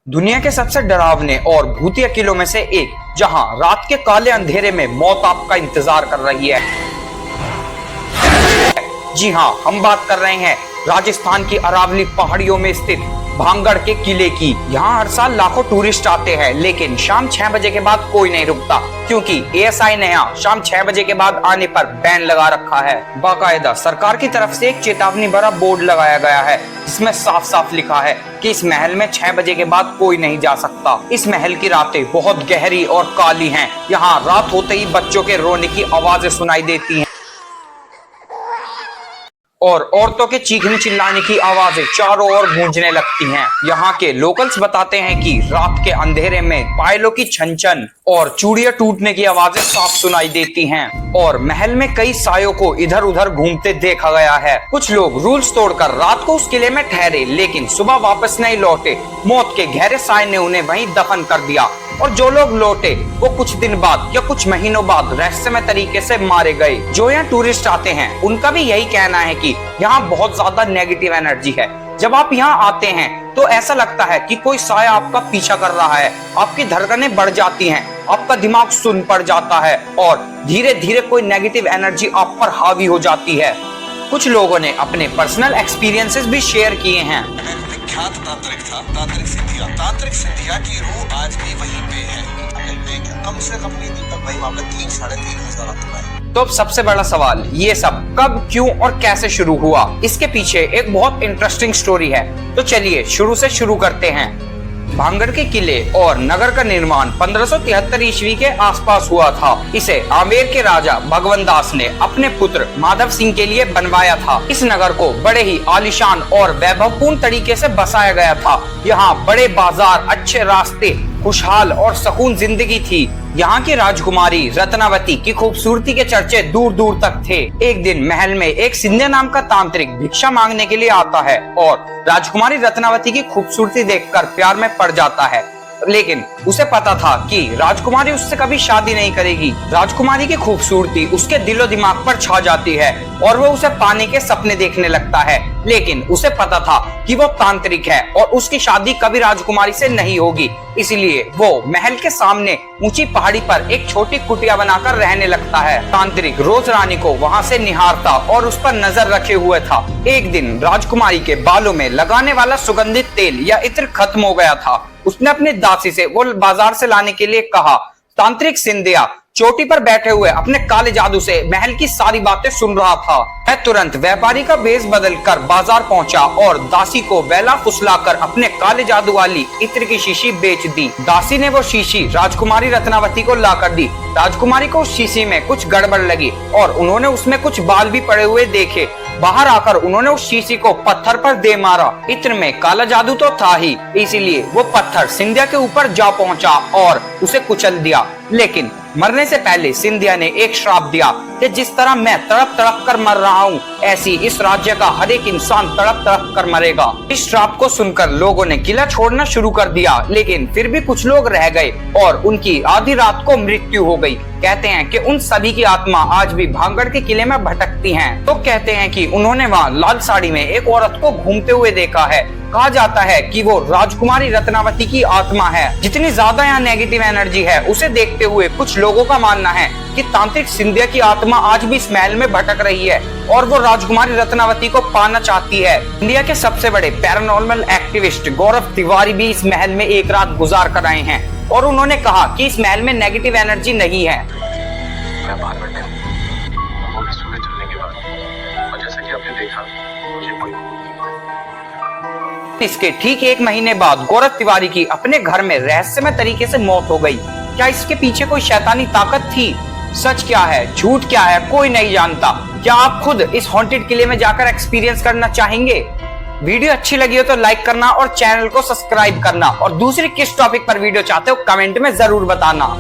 दुनिया के सबसे डरावने और भूतिया किलों में से एक, जहां रात के काले अंधेरे में मौत आपका इंतजार कर रही है। जी हां, हम बात कर रहे हैं राजस्थान की अरावली पहाड़ियों में स्थित भांगड़ के किले की। यहाँ हर साल लाखों टूरिस्ट आते हैं, लेकिन शाम 6 बजे के बाद कोई नहीं रुकता, क्योंकि एएसआई ने यहाँ शाम 6 बजे के बाद आने पर बैन लगा रखा है। बाकायदा सरकार की तरफ से एक चेतावनी भरा बोर्ड लगाया गया है, जिसमें साफ साफ लिखा है कि इस महल में 6 बजे के बाद कोई नहीं जा सकता। इस महल की रातें बहुत गहरी और काली हैं। यहाँ रात होते ही बच्चों के रोने की आवाजें सुनाई देती हैं और औरतों के चीखने चिल्लाने की आवाजें चारों ओर गूंजने लगती हैं। यहाँ के लोकल्स बताते हैं कि रात के अंधेरे में पायलों की छन-छन और चूड़ियां टूटने की आवाजें साफ सुनाई देती हैं और महल में कई सायों को इधर उधर घूमते देखा गया है। कुछ लोग रूल्स तोड़कर रात को उस किले में ठहरे, लेकिन सुबह वापस नहीं लौटे। मौत के गहरे साय ने उन्हें वहीं दफन कर दिया और जो लोग लौटे वो कुछ दिन बाद या कुछ महीनों बाद रहस्यमय तरीके से मारे गए। जो यहाँ टूरिस्ट आते हैं उनका भी यही कहना है कि यहाँ बहुत ज्यादा नेगेटिव एनर्जी है। जब आप यहाँ आते हैं तो ऐसा लगता है कि कोई साया आपका पीछा कर रहा है, आपकी धड़कनें बढ़ जाती हैं, आपका दिमाग सुन्न पड़ जाता है और धीरे धीरे कोई नेगेटिव एनर्जी आप पर हावी हो जाती है। कुछ लोगों ने अपने पर्सनल एक्सपीरियंसेस भी शेयर किए हैं। विख्यात तांत्रिक था, तांत्रिक सिंधिया की रूह आज भी वहीं पे है। कम से कम नहीं दिन तक भाई वहाँ पे 3-3.5 आत्माएं। तो अब सबसे बड़ा सवाल, ये सब कब, क्यों और कैसे शुरू हुआ? इसके पीछे एक बहुत इंटरेस्टिंग स्टोरी है, तो चलिए शुरू से शुरू करते हैं। भांगड़ के किले और नगर का निर्माण 1573 ईस्वी के आसपास हुआ था। इसे आमेर के राजा भगवंत दास ने अपने पुत्र माधव सिंह के लिए बनवाया था। इस नगर को बड़े ही आलीशान और वैभवपूर्ण तरीके से बसाया गया था। यहाँ बड़े बाजार, अच्छे रास्ते, खुशहाल और सुकून जिंदगी थी। यहाँ की राजकुमारी रत्नावती की खूबसूरती के चर्चे दूर दूर तक थे। एक दिन महल में एक सिंधिया नाम का तांत्रिक भिक्षा मांगने के लिए आता है और राजकुमारी रत्नावती की खूबसूरती देखकर प्यार में पड़ जाता है, लेकिन उसे पता था कि राजकुमारी उससे कभी शादी नहीं करेगी। राजकुमारी की खूबसूरती उसके दिलो दिमाग पर छा जाती है और वो उसे पाने के सपने देखने लगता है, लेकिन उसे पता था कि वो तांत्रिक है और उसकी शादी कभी राजकुमारी से नहीं होगी। इसलिए वो महल के सामने ऊंची पहाड़ी पर एक छोटी कुटिया बनाकर रहने लगता है। तांत्रिक रोज रानी को वहां से निहारता और उस पर नजर रखे हुए था। एक दिन राजकुमारी के बालों में लगाने वाला सुगंधित तेल या इत्र खत्म हो गया था। उसने अपनी दासी से वो बाजार से लाने के लिए कहा। तांत्रिक सिंधिया चोटी पर बैठे हुए अपने काले जादू से महल की सारी बातें सुन रहा था। वह तुरंत व्यापारी का भेष बदल कर बाजार पहुंचा और दासी को वेला फुसलाकर अपने काले जादू वाली इत्र की शीशी बेच दी। दासी ने वो शीशी राजकुमारी रत्नावती को लाकर दी। राजकुमारी को उस शीशी में कुछ गड़बड़ लगी और उन्होंने उसमें कुछ बाल भी पड़े हुए देखे। बाहर आकर उन्होंने उस शीशी को पत्थर पर दे मारा। इत्र में काला जादू तो था ही, इसीलिए वो पत्थर सिंधिया के ऊपर जा पहुंचा और उसे कुचल दिया। लेकिन मरने से पहले सिंधिया ने एक श्राप दिया कि जिस तरह मैं तड़प तड़प कर मर रहा हूँ, ऐसी इस राज्य का हर एक इंसान तड़प तड़प कर मरेगा। इस श्राप को सुनकर लोगों ने किला छोड़ना शुरू कर दिया, लेकिन फिर भी कुछ लोग रह गए और उनकी आधी रात को मृत्यु हो गई। कहते हैं कि उन सभी की आत्मा आज भी भांगड़ के किले में भटकती हैं। तो कहते हैं कि उन्होंने वहाँ लाल साड़ी में एक औरत को घूमते हुए देखा है। कहा जाता है कि वो राजकुमारी रत्नावती की आत्मा है। जितनी ज्यादा यहाँ नेगेटिव एनर्जी है, उसे देखते हुए कुछ लोगों का मानना है कि तांत्रिक सिंधिया की आत्मा आज भी इस महल में भटक रही है और वो राजकुमारी रत्नावती को पाना चाहती है। इंडिया के सबसे बड़े पैरानॉर्मल एक्टिविस्ट गौरव तिवारी भी इस महल में एक रात गुजार कर आए हैं और उन्होंने कहा कि इस महल में नेगेटिव एनर्जी नहीं है। मैं बाहर बैठा हूं, वो भी सूरज ढलने के बाद, और जैसा कि आपने देखा, मुझे कोई इसके ठीक 1 महीने बाद गौरव तिवारी की अपने घर में रहस्यमय तरीके से मौत हो गई। क्या इसके पीछे कोई शैतानी ताकत थी? सच क्या है, झूठ क्या है, कोई नहीं जानता। क्या आप खुद इस हॉन्टेड किले में जाकर एक्सपीरियंस करना चाहेंगे? वीडियो अच्छी लगी हो तो लाइक करना और चैनल को सब्सक्राइब करना, और दूसरी किस टॉपिक पर वीडियो चाहते हो कमेंट में जरूर बताना।